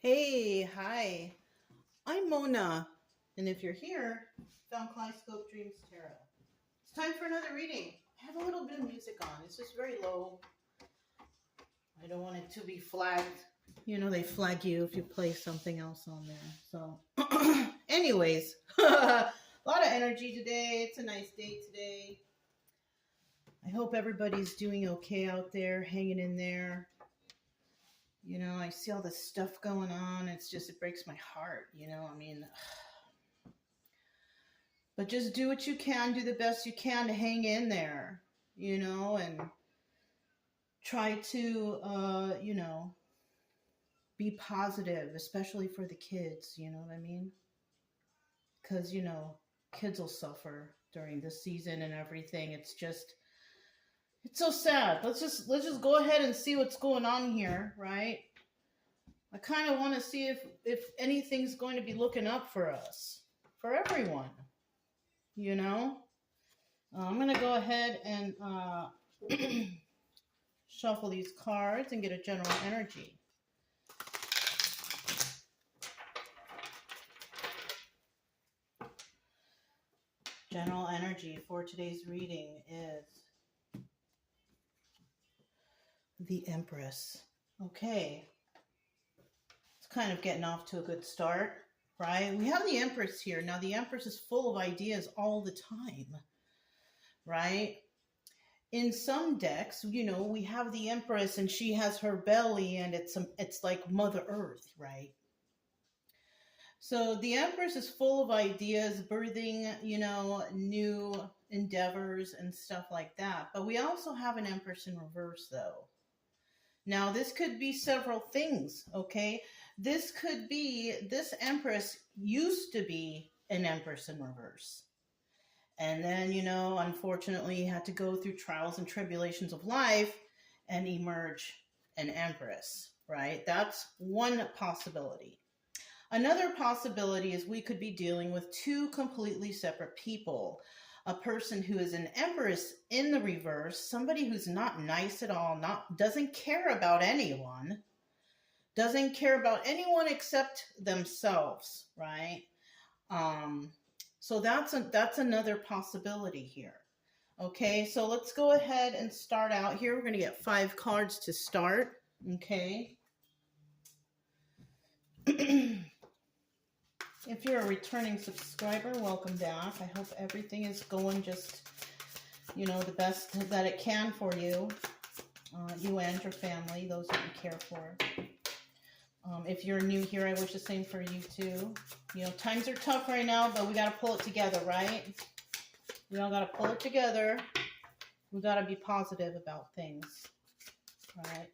Hey, hi. I'm Mona, and if you're here, found Kaleidoscope Dreams Tarot. It's time for another reading. I have a little bit of music on. It's just very low. I don't want it to be flagged. You know, they flag you if you play something else on there. So, anyways, a lot of energy today. It's a nice day today. I hope everybody's doing okay out there, hanging in there. You know, I see all this stuff going on. It breaks my heart, but just do what you can, do the best you can to hang in there, and try to, be positive, especially for the kids, you know what I mean? Because, kids will suffer during this season and everything. It's so sad. Let's just go ahead and see what's going on here, right? I kind of want to see if anything's going to be looking up for us, for everyone, I'm going to go ahead and shuffle these cards and get a general energy. General energy for today's reading is the Empress. Okay. It's kind of getting off to a good start, right? We have the Empress here. Now, the Empress is full of ideas all the time, right? In some decks, we have the Empress and she has her belly and it's like Mother Earth, right? So the Empress is full of ideas, birthing, new endeavors and stuff like that. But we also have an Empress in reverse, though. Now, this could be several things, okay? This Empress used to be an Empress in reverse. And then, unfortunately, had to go through trials and tribulations of life and emerge an Empress, right? That's one possibility. Another possibility is we could be dealing with two completely separate people. A person who is an Empress in the reverse, somebody who's not nice at all, doesn't care about anyone except themselves, right? So that's another possibility here. Okay, so let's go ahead and start out here. We're going to get 5 cards to start, okay? If you're a returning subscriber, welcome back. I hope everything is going just, the best that it can for you, you and your family, those that you care for. If you're new here, I wish the same for you too. Times are tough right now, but we got to pull it together, right? We all got to pull it together. We got to be positive about things, right?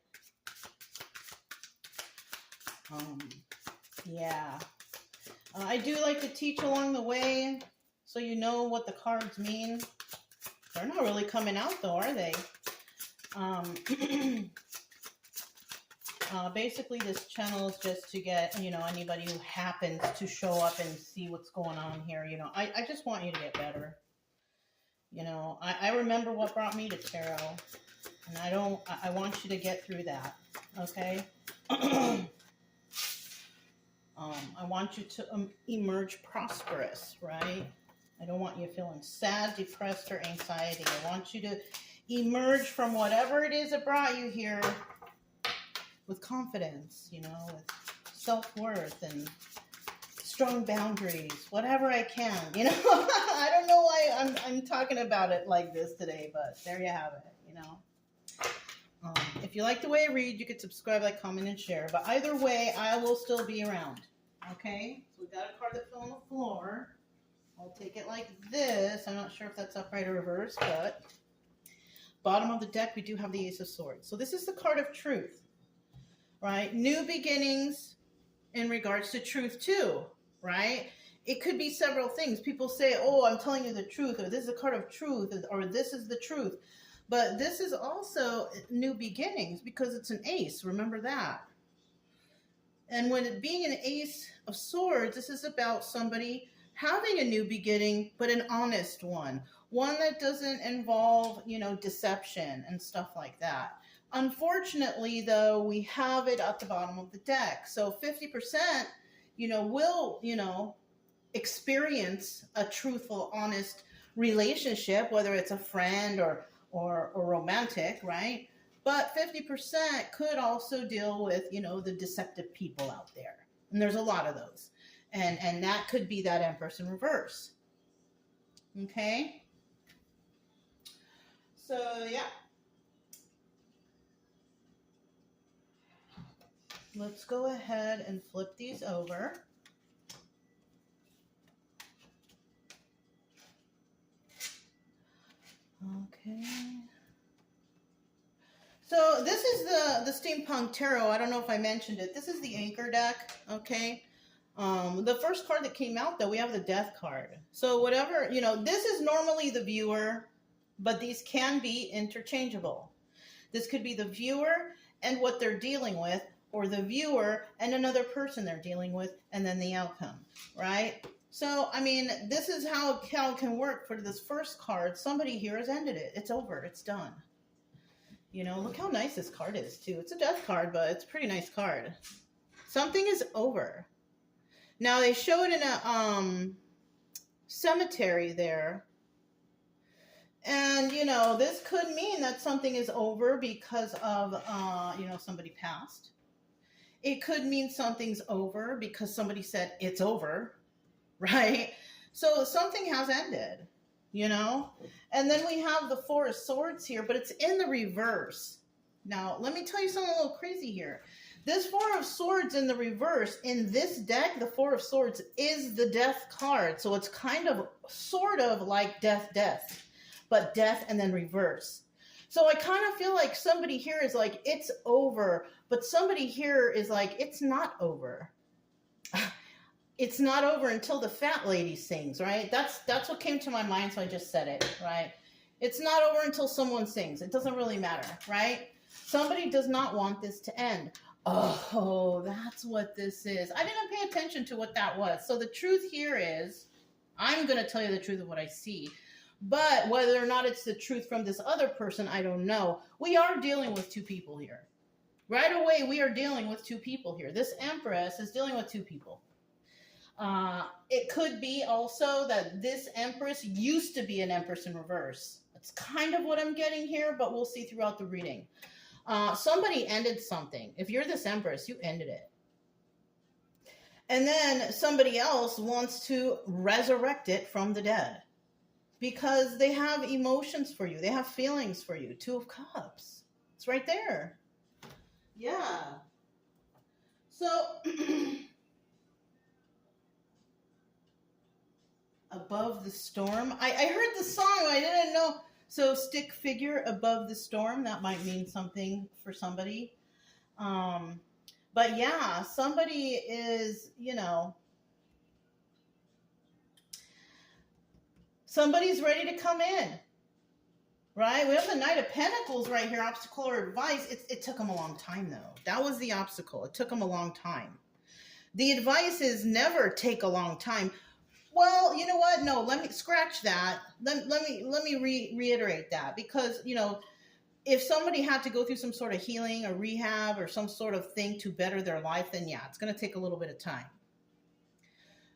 Yeah. I do like to teach along the way, so you know what the cards mean. They're not really coming out, though, are they? Basically, this channel is just to get, anybody who happens to show up and see what's going on here. I just want you to get better. I remember what brought me to tarot, and I want you to get through that, okay? I want you to emerge prosperous, right? I don't want you feeling sad, depressed, or anxiety. I want you to emerge from whatever it is that brought you here with confidence, with self-worth and strong boundaries, whatever I can, I don't know why I'm talking about it like this today, but there you have it, If you like the way I read, you can subscribe, like, comment, and share. But either way, I will still be around. Okay? So we got a card that fell on the floor. I'll take it like this. I'm not sure if that's upright or reverse, but bottom of the deck, we do have the Ace of Swords. So this is the card of truth, right? New beginnings in regards to truth too, right? It could be several things. People say, oh, I'm telling you the truth, or this is a card of truth, or this is the truth. But this is also new beginnings because it's an ace. Remember that. And when it being an Ace of Swords, this is about somebody having a new beginning, but an honest one. One that doesn't involve, deception and stuff like that. Unfortunately, though, we have it at the bottom of the deck. So 50%, will, experience a truthful, honest relationship, whether it's a friend or romantic, right? But 50% could also deal with, the deceptive people out there. And there's a lot of those. And that could be that Empress in reverse. Okay? So, yeah. Let's go ahead and flip these over. Okay. So this is the Steampunk Tarot. I don't know if I mentioned it. This is the Anchor deck, okay? The first card that came out, though, we have the Death card. So whatever, this is normally the viewer, but these can be interchangeable. This could be the viewer and what they're dealing with, or the viewer and another person they're dealing with, and then the outcome, right? So, I mean, this is how it can work for this first card. Somebody here has ended it. It's over. It's done. Look how nice this card is, too. It's a death card, but it's a pretty nice card. Something is over. Now, they show it in a cemetery there. And, this could mean that something is over because of, somebody passed. It could mean something's over because somebody said it's over, right? So something has ended, And then we have the Four of Swords here, but it's in the reverse. Now, let me tell you something a little crazy here. This Four of Swords in the reverse, in this deck, the Four of Swords is the Death card. So it's kind of, sort of like death, but death and then reverse. So I kind of feel like somebody here is like, it's over, but somebody here is like, it's not over. It's not over until the fat lady sings, right? That's what came to my mind, so I just said it, right? It's not over until someone sings. It doesn't really matter, right? Somebody does not want this to end. Oh, that's what this is. I didn't pay attention to what that was. So the truth here is, I'm going to tell you the truth of what I see. But whether or not it's the truth from this other person, I don't know. We are dealing with two people here. Right away, we are dealing with two people here. This Empress is dealing with two people. It could be also that this Empress used to be an Empress in reverse. That's kind of what I'm getting here, but we'll see throughout the reading. Somebody ended something. If you're this Empress, you ended it. And then somebody else wants to resurrect it from the dead. Because they have emotions for you. They have feelings for you. Two of Cups. It's right there. Yeah. So, above the storm. I heard the song. I didn't know. So, stick figure above the storm. That might mean something for somebody. But yeah, somebody is, somebody's ready to come in, right? We have the Knight of Pentacles right here, obstacle or advice. It took them a long time, though. That was the obstacle. It took them a long time. The advice is never take a long time. Well, you know what? No, let me scratch that. Let me reiterate that, because, if somebody had to go through some sort of healing or rehab or some sort of thing to better their life, then yeah, it's going to take a little bit of time.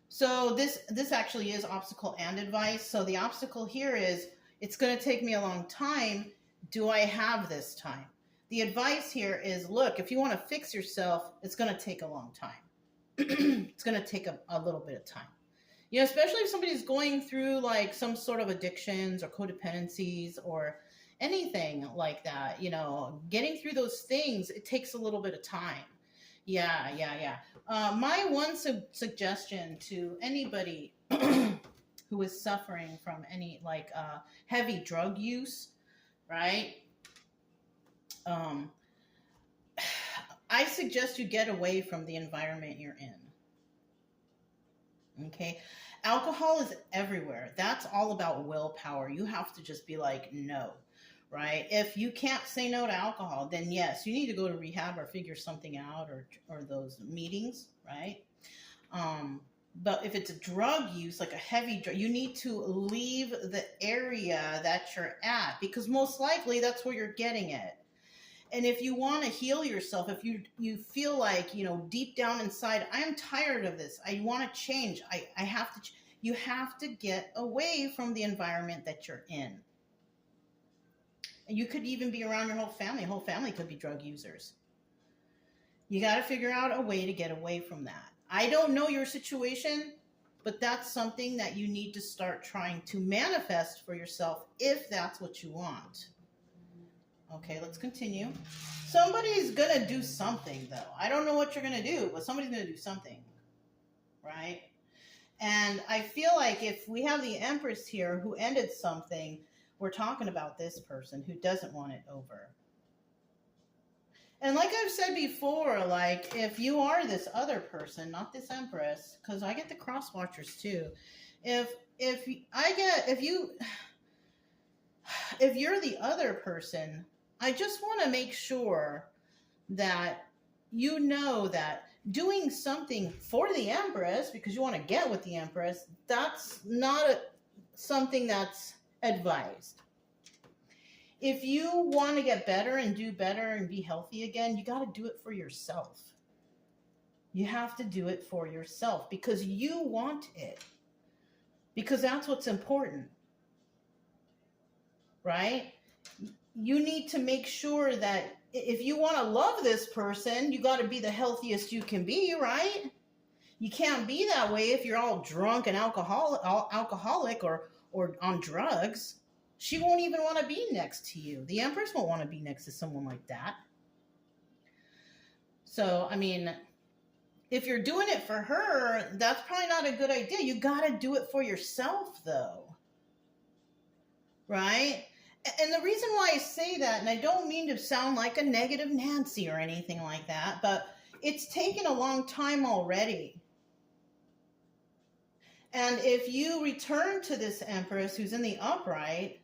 So this actually is obstacle and advice. So the obstacle here is, it's going to take me a long time. Do I have this time? The advice here is, look, if you want to fix yourself, it's going to take a long time. It's going to take a little bit of time. Especially if somebody's going through like some sort of addictions or codependencies or anything like that, getting through those things, it takes a little bit of time. Yeah. My one suggestion to anybody who is suffering from any heavy drug use, right? I suggest you get away from the environment you're in. Okay? Alcohol is everywhere. That's all about willpower. You have to just be like, no. Right? If you can't say no to alcohol, then yes, you need to go to rehab or figure something out, or those meetings, right? But if it's a drug use, like a heavy drug, you need to leave the area that you're at, because most likely that's where you're getting it. And if you want to heal yourself, if you feel like, you know, deep down inside, I am tired of this, I want to change, I have to you have to get away from the environment that you're in. And you could even be around your whole family could be drug users. You got to figure out a way to get away from that. I don't know your situation, but that's something that you need to start trying to manifest for yourself if that's what you want. Okay, let's continue. Somebody's going to do something, though. I don't know what you're going to do, but somebody's going to do something, right? And I feel like if we have the Empress here who ended something, we're talking about this person who doesn't want it over. And like I've said before, like if you are this other person, not this Empress, because I get the cross watchers too. If you're the other person, I just want to make sure that you know that doing something for the Empress because you want to get with the Empress, that's not something that's advised. If you want to get better and do better and be healthy again, you got to do it for yourself. You have to do it for yourself because you want it. Because that's what's important. Right? You need to make sure that if you want to love this person, you got to be the healthiest you can be, right? You can't be that way if you're all drunk and alcoholic or on drugs. She won't even want to be next to you. The Empress won't want to be next to someone like that. So, I mean, if you're doing it for her, that's probably not a good idea. You got to do it for yourself, though. Right? And the reason why I say that, and I don't mean to sound like a negative Nancy or anything like that, but it's taken a long time already. And if you return to this Empress who's in the upright,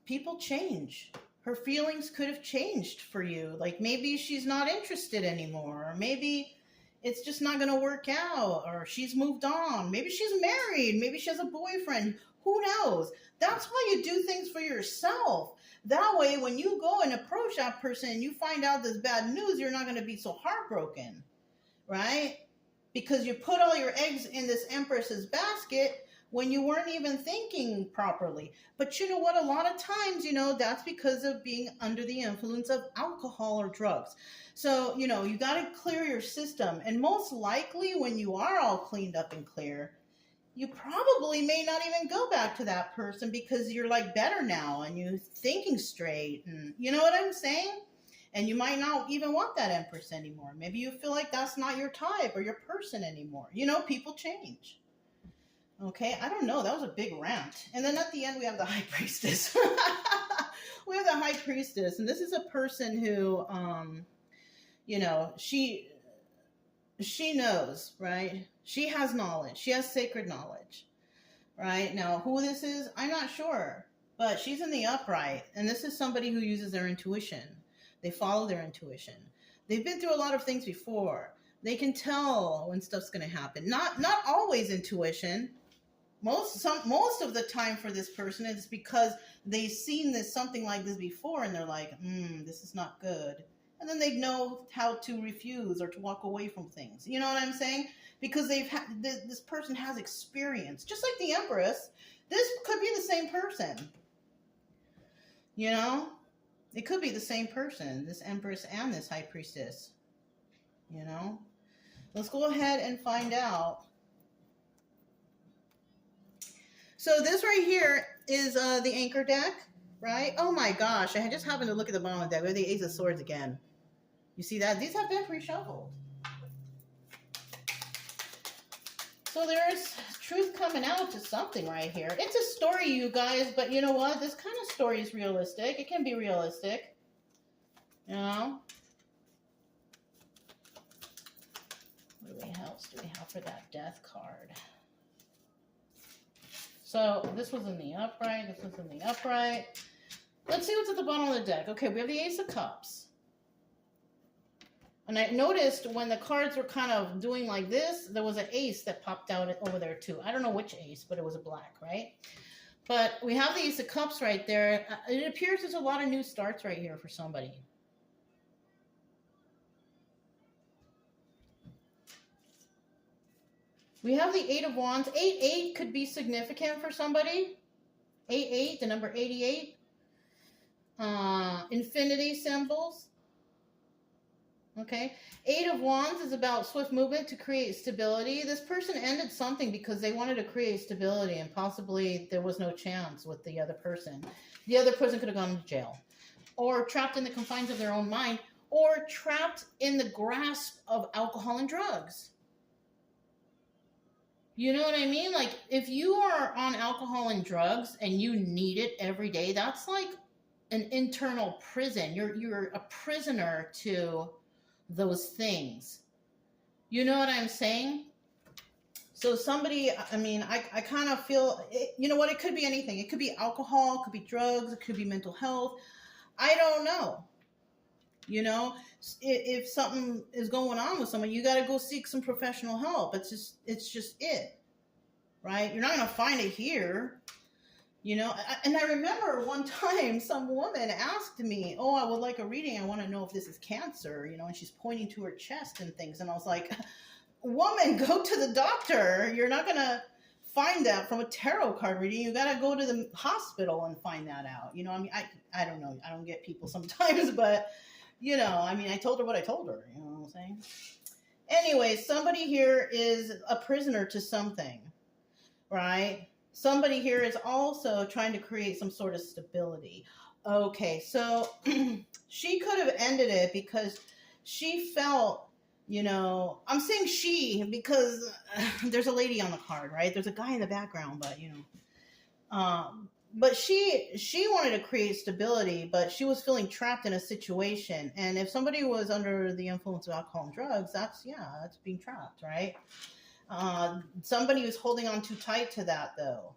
people change. Her feelings could have changed for you. Like maybe she's not interested anymore, or maybe it's just not going to work out, or she's moved on. Maybe she's married. Maybe she has a boyfriend. Who knows? That's why you do things for yourself. That way, when you go and approach that person and you find out this bad news, you're not going to be so heartbroken, right? Because you put all your eggs in this Empress's basket when you weren't even thinking properly. But you know what? A lot of times, you know, that's because of being under the influence of alcohol or drugs. So, you know, you got to clear your system. And most likely when you are all cleaned up and clear, you probably may not even go back to that person because you're like better now and you're thinking straight. And you know what I'm saying? And you might not even want that Empress anymore. Maybe you feel like that's not your type or your person anymore. You know, people change. Okay, I don't know. That was a big rant. And then at the end, we have the High Priestess. We have the High Priestess. And this is a person who, you know, she knows, right? She has knowledge. She has sacred knowledge, right? Now, who this is, I'm not sure. But she's in the upright. And this is somebody who uses their intuition. They follow their intuition. They've been through a lot of things before. They can tell when stuff's going to happen. Not always intuition. Most of the time for this person, it's because they've seen something like this before, and they're like, this is not good. And then they know how to refuse or to walk away from things. You know what I'm saying? Because this person has experience. Just like the Empress, this could be the same person. You know? It could be the same person, this Empress and this High Priestess. You know? Let's go ahead and find out. So this right here is the Anchor deck, right? Oh my gosh, I just happened to look at the bottom of the deck. We have the Ace of Swords again. You see that? These have been pre-shuffled. So there's truth coming out to something right here. It's a story, you guys, but you know what? This kind of story is realistic. It can be realistic. You know? What else do we have for that Death card? So this was in the upright. This was in the upright. Let's see what's at the bottom of the deck. Okay, we have the Ace of Cups. And I noticed when the cards were kind of doing like this, there was an ace that popped out over there too. I don't know which ace, but it was a black, right? But we have the Ace of Cups right there. It appears there's a lot of new starts right here for somebody. We have the Eight of Wands. 8-8 could be significant for somebody. 8-8, the number 88. Infinity symbols. Okay. 8 of Wands is about swift movement to create stability. This person ended something because they wanted to create stability, and possibly there was no chance with the other person. The other person could have gone to jail, or trapped in the confines of their own mind, or trapped in the grasp of alcohol and drugs. You know what I mean? Like, if you are on alcohol and drugs and you need it every day, that's like an internal prison. You're a prisoner to those things. You know what I'm saying? So somebody, I mean, I kind of feel, you know what? It could be anything. It could be alcohol, it could be drugs, it could be mental health. I don't know. You know, if something is going on with someone, you got to go seek some professional help. It's just it, right? You're not going to find it here, you know. And I remember one time some woman asked me, "Oh, I would like a reading. I want to know if this is cancer," you know, and she's pointing to her chest and things. And I was like, "Woman, go to the doctor. You're not going to find that from a tarot card reading. You got to go to the hospital and find that out." You know, I mean, I don't know. I don't get people sometimes, but you know, I mean, I told her what I told her, you know what I'm saying? Anyway, somebody here is a prisoner to something, right? Somebody here is also trying to create some sort of stability. Okay, so she could have ended it because she felt, you know, I'm saying she because there's a lady on the card, right? There's a guy in the background, but, you know. But she wanted to create stability, but she was feeling trapped in a situation. And if somebody was under the influence of alcohol and drugs, that's being trapped, right? Somebody was holding on too tight to that, though.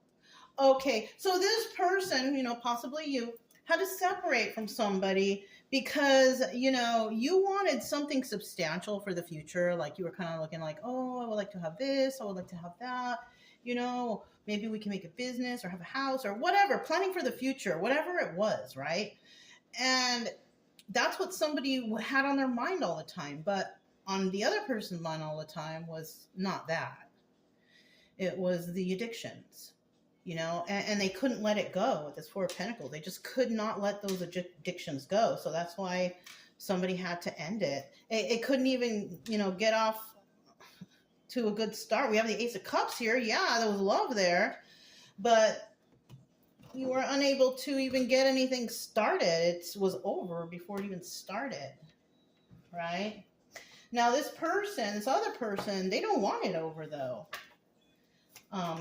Okay, so this person, you know, possibly you, had to separate from somebody because, you know, you wanted something substantial for the future. Like, you were kind of looking like, oh, I would like to have this, I would like to have that, you know, maybe we can make a business or have a house or whatever, planning for the future, whatever it was, right? And that's what somebody had on their mind all the time. But on the other person's mind all the time was not that. It was the addictions, you know, and they couldn't let it go with this Four of Pentacles. They just could not let those addictions go. So that's why somebody had to end it. It couldn't even, you know, get off to a good start. We have the Ace of Cups here. Yeah, there was love there, but you were unable to even get anything started. It was over before it even started, right? Now this other person, they don't want it over though.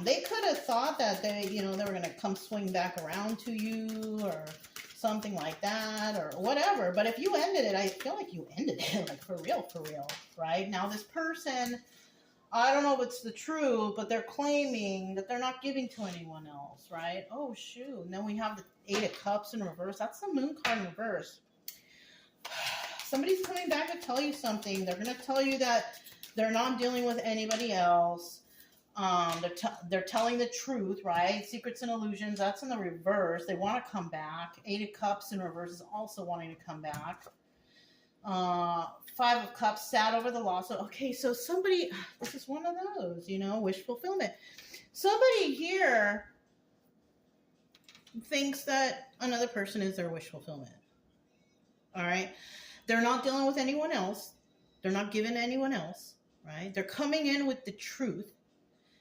They could have thought that they were going to come swing back around to you or something like that or whatever. But if you ended it, I feel like you ended it like for real, right? Now this person, I don't know if it's the truth, but they're claiming that they're not giving to anyone else, right? Oh, shoot. And then we have the Eight of Cups in reverse. That's the Moon card in reverse. Somebody's coming back to tell you something. They're going to tell you that they're not dealing with anybody else. They're telling the truth, right? Secrets and illusions, that's in the reverse. They want to come back. Eight of Cups in reverse is also wanting to come back. Five of Cups, sad over the loss. Okay, so somebody, this is one of those, you know, wish fulfillment. Somebody here thinks that another person is their wish fulfillment. All right? They're not dealing with anyone else. They're not giving to anyone else, right? They're coming in with the truth.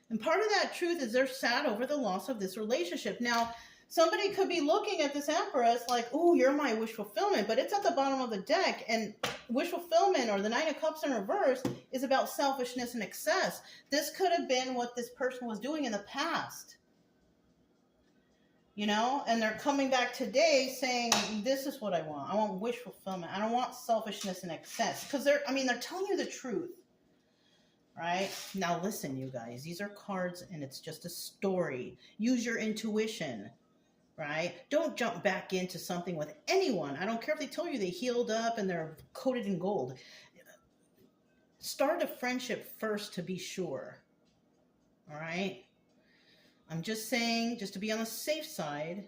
And part of that truth is they're sad over the loss of this relationship. Now, somebody could be looking at this Empress like, oh, you're my wish fulfillment, but it's at the bottom of the deck. And wish fulfillment, or the Nine of Cups in reverse, is about selfishness and excess. This could have been what this person was doing in the past. You know, and they're coming back today saying, this is what I want. I want wish fulfillment. I don't want selfishness and excess. Because they're telling you the truth. Right? Now listen, you guys, these are cards and it's just a story. Use your intuition, right? Don't jump back into something with anyone. I don't care if they tell you they healed up and they're coated in gold. Start a friendship first to be sure. All right? I'm just saying, just to be on the safe side,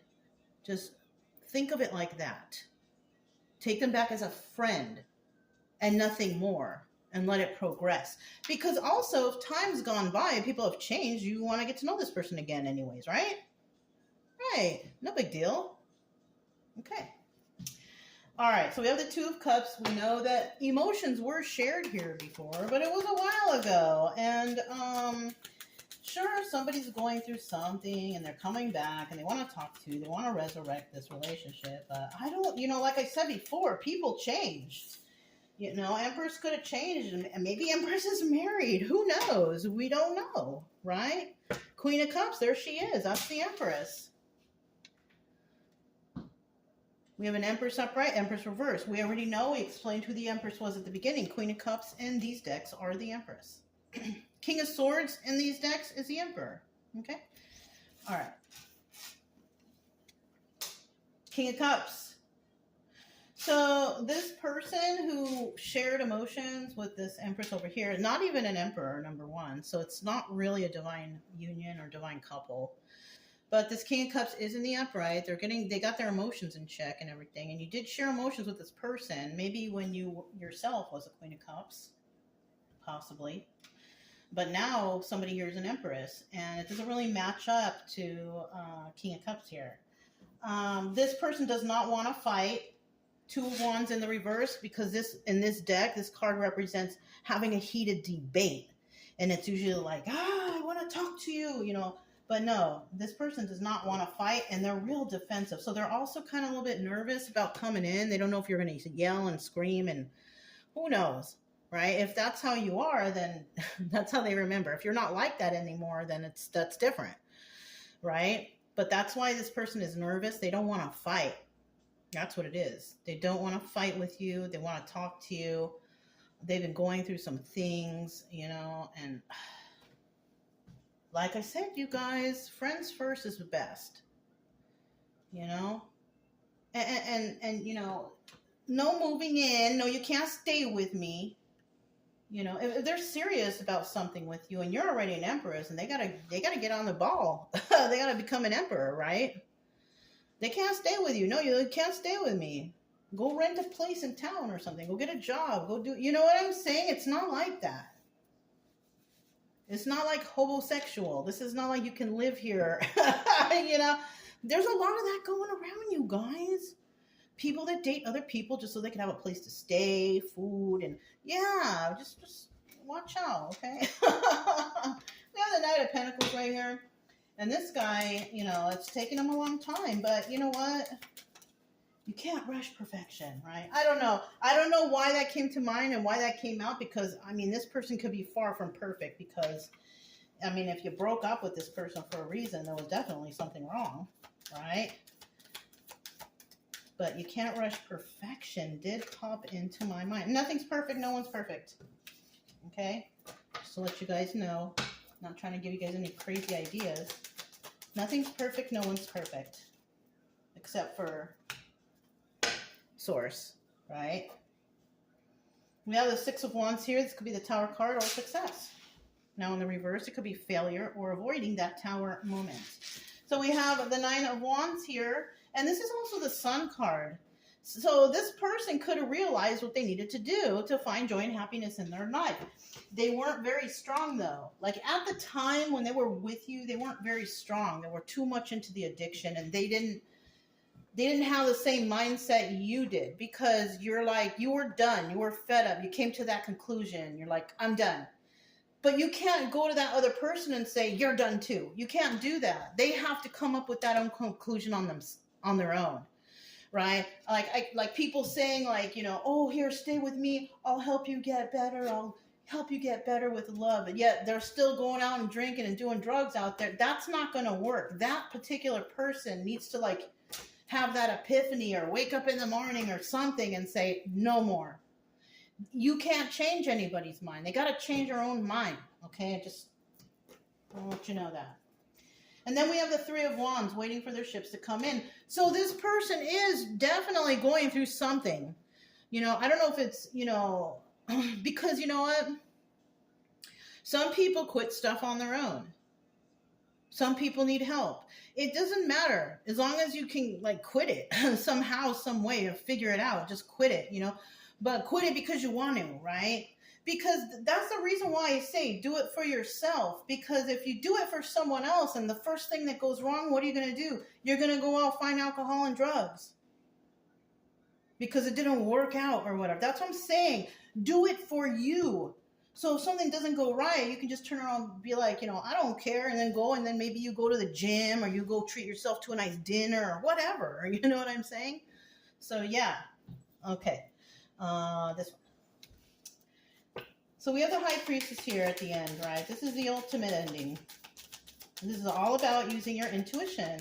just think of it like that. Take them back as a friend and nothing more. and let it progress. Because also, if time's gone by, people have changed, you want to get to know this person again anyways, right? Right. No big deal. Okay. All right, so we have the Two of Cups. We know that emotions were shared here before, but it was a while ago. And sure, somebody's going through something and they're coming back and they want to talk to you. They want to resurrect this relationship. But I don't, like I said before, people change. Empress could have changed, and maybe Empress is married. Who knows? We don't know, right? Queen of Cups, there she is. That's the Empress. We have an Empress upright, Empress reverse. We already know, we explained who the Empress was at the beginning. Queen of Cups in these decks are the Empress. King of Swords in these decks is the Emperor. Okay? All right. King of Cups. So this person who shared emotions with this Empress over here is not even an Emperor, number one. So it's not really a divine union or divine couple. But this King of Cups is in the upright. They got their emotions in check and everything. And you did share emotions with this person. Maybe when you yourself was a Queen of Cups. Possibly. But now somebody here is an Empress. And it doesn't really match up to King of Cups here. This person does not want to fight. Two of Wands in the reverse. Because in this deck, this card represents having a heated debate. And it's usually like, I want to talk to you, But no, this person does not want to fight, and they're real defensive. So they're also kind of a little bit nervous about coming in. They don't know if you're going to yell and scream, and who knows, right? If that's how you are, then that's how they remember. If you're not like that anymore, then that's different, right? But that's why this person is nervous. They don't want to fight. That's what it is. They don't want to fight with you. They want to talk to you. They've been going through some things, and... Like I said, you guys, friends first is the best, and no moving in, no, you can't stay with me, if they're serious about something with you and you're already an Empress and they gotta get on the ball, they gotta become an Emperor, right? They can't stay with you. No, you can't stay with me. Go rent a place in town or something. Go get a job. Go do, you know what I'm saying? It's not like that. It's not like homosexual. This is not like you can live here. There's a lot of that going around, you guys. People that date other people just so they can have a place to stay, food, and yeah, just watch out, okay? We have the Knight of Pentacles right here. And this guy, it's taken him a long time, but you know what? You can't rush perfection, right? I don't know. I don't know why that came to mind and why that came out, because, this person could be far from perfect because, if you broke up with this person for a reason, there was definitely something wrong, right? But you can't rush perfection did pop into my mind. Nothing's perfect. No one's perfect. Okay? Just to let you guys know. I'm not trying to give you guys any crazy ideas. Nothing's perfect. No one's perfect. Except for... Source, right? We have the Six of Wands here. This could be the Tower card or success. Now in the reverse, it could be failure or avoiding that Tower moment. So we have the Nine of Wands here, and this is also the Sun card. So this person could have realized what they needed to do to find joy and happiness in their life. They weren't very strong though. Like at the time when they were with you, they weren't very strong. They were too much into the addiction, and they didn't have the same mindset you did, because you were done. You were fed up. You came to that conclusion. You're like, I'm done. But you can't go to that other person and say, you're done too. You can't do that. They have to come up with that own conclusion on their own. Right? Like people saying oh, here, stay with me. I'll help you get better. I'll help you get better with love. And yet they're still going out and drinking and doing drugs out there. That's not going to work. That particular person needs to have that epiphany or wake up in the morning or something and say, no more. You can't change anybody's mind. They got to change their own mind. Okay? I'll let you know that. And then we have the Three of Wands waiting for their ships to come in. So this person is definitely going through something. I don't know if it's, because you know what? Some people quit stuff on their own. Some people need help. It doesn't matter as long as you can quit it somehow, some way, or figure it out. Just quit it, But quit it because you want to, right? Because that's the reason why I say do it for yourself. Because if you do it for someone else and the first thing that goes wrong, what are you going to do? You're going to go out find alcohol and drugs because it didn't work out or whatever. That's what I'm saying. Do it for you. So if something doesn't go right, you can just turn around and be like, I don't care, and then go, and then maybe you go to the gym or you go treat yourself to a nice dinner or whatever. You know what I'm saying? So yeah. Okay. This one. So we have the High Priestess here at the end, right? This is the ultimate ending. This is all about using your intuition.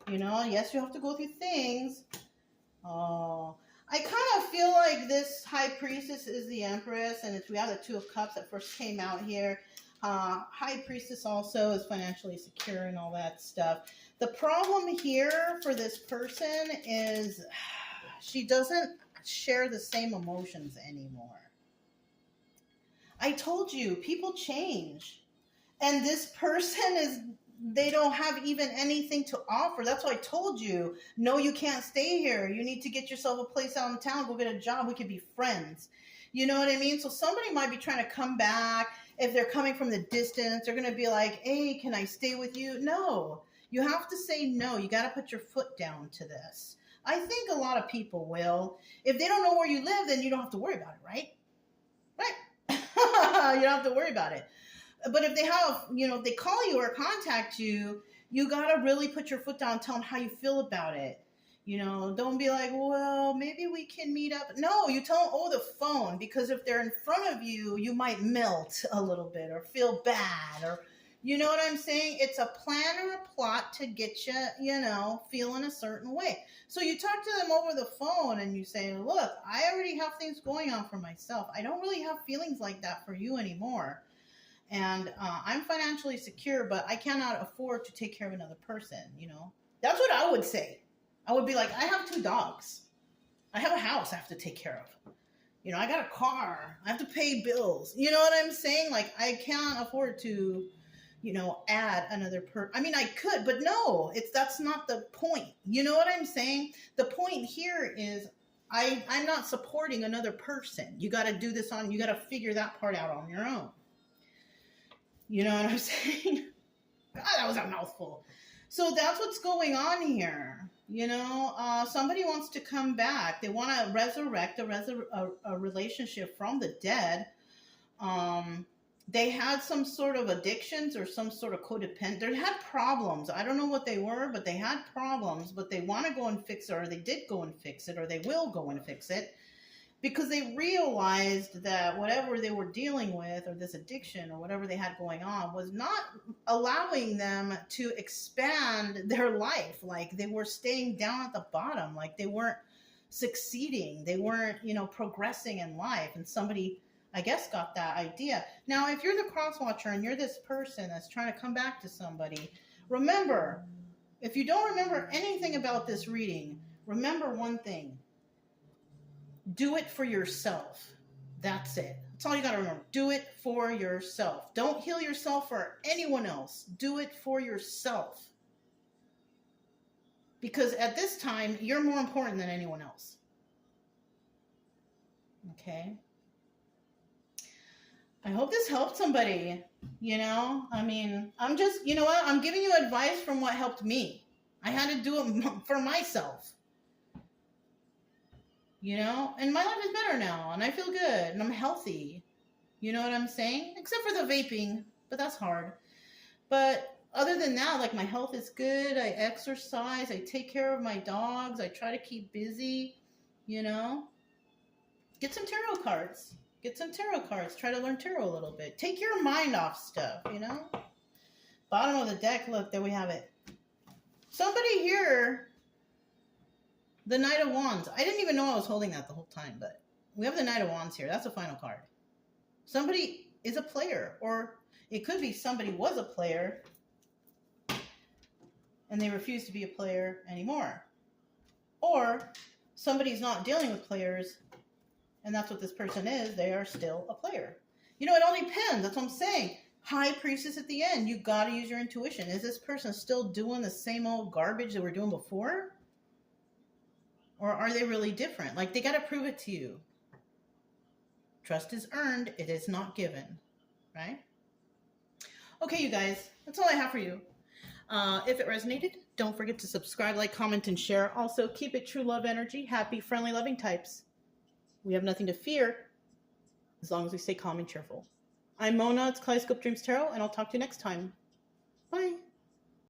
Yes, you have to go through things. Oh, I kind of feel like this High Priestess is the Empress, and we have the Two of Cups that first came out here. High Priestess also is financially secure and all that stuff. The problem here for this person is she doesn't share the same emotions anymore. I told you, people change. And this person they don't have even anything to offer. That's why I told you, no, you can't stay here. You need to get yourself a place out in town, go get a job. We could be friends. You know what I mean? So somebody might be trying to come back. If they're coming from the distance, they're going to be like, hey, can I stay with you? No, you have to say no. You got to put your foot down to this. I think a lot of people will. If they don't know where you live, then you don't have to worry about it, right? Right. You don't have to worry about it. But if they have, if they call you or contact you, you got to really put your foot down and tell them how you feel about it. Don't be like, well, maybe we can meet up. No, you tell them over the phone, because if they're in front of you, you might melt a little bit or feel bad, or, you know what I'm saying? It's a plan or a plot to get you, feeling a certain way. So you talk to them over the phone and you say, look, I already have things going on for myself. I don't really have feelings like that for you anymore. And I'm financially secure, but I cannot afford to take care of another person, That's what I would say. I would be like, I have 2 dogs. I have a house I have to take care of. I got a car. I have to pay bills. You know what I'm saying? Like, I can't afford to, add another I mean, I could, but no, that's not the point. You know what I'm saying? The point here is I'm not supporting another person. You got to do this you got to figure that part out on your own. You know what I'm saying? God, that was a mouthful. So that's what's going on here. Somebody wants to come back. They want to resurrect a relationship from the dead. They had some sort of addictions or some sort of codependent. They had problems. I don't know what they were, but they had problems. But they want to go and fix it, or they did go and fix it, or they will go and fix it. Because they realized that whatever they were dealing with, or this addiction or whatever they had going on, was not allowing them to expand their life. Like, they were staying down at the bottom. Like, they weren't succeeding. They weren't, progressing in life. And somebody, I guess, got that idea. Now, if you're the cross watcher and you're this person that's trying to come back to somebody, remember, if you don't remember anything about this reading, remember one thing. Do it for yourself. That's it. That's all you got to remember. Do it for yourself. Don't heal yourself for anyone else. Do it for yourself. Because at this time, you're more important than anyone else. Okay? I hope this helped somebody. I mean, I'm just, what? I'm giving you advice from what helped me. I had to do it for myself. And my life is better now, and I feel good, and I'm healthy. You know what I'm saying? Except for the vaping, but that's hard. But other than that, like, my health is good. I exercise. I take care of my dogs. I try to keep busy, Get some tarot cards. Try to learn tarot a little bit. Take your mind off stuff, Bottom of the deck, look, there we have it. Somebody here... The Knight of Wands. I didn't even know I was holding that the whole time, but we have the Knight of Wands here. That's the final card. Somebody is a player, or it could be somebody was a player and they refuse to be a player anymore. Or somebody's not dealing with players, and that's what this person is. They are still a player. It all depends. That's what I'm saying. High Priestess at the end. You got to use your intuition. Is this person still doing the same old garbage that we're doing before? Or are they really different? Like, they got to prove it to you. Trust is earned, it is not given, right? Okay, you guys, that's all I have for you. If it resonated, don't forget to subscribe, like, comment, and share. Also, keep it true love energy. Happy, friendly, loving types. We have nothing to fear as long as we stay calm and cheerful. I'm Mona. It's Kaleidoscope Dreams Tarot, and I'll talk to you next time.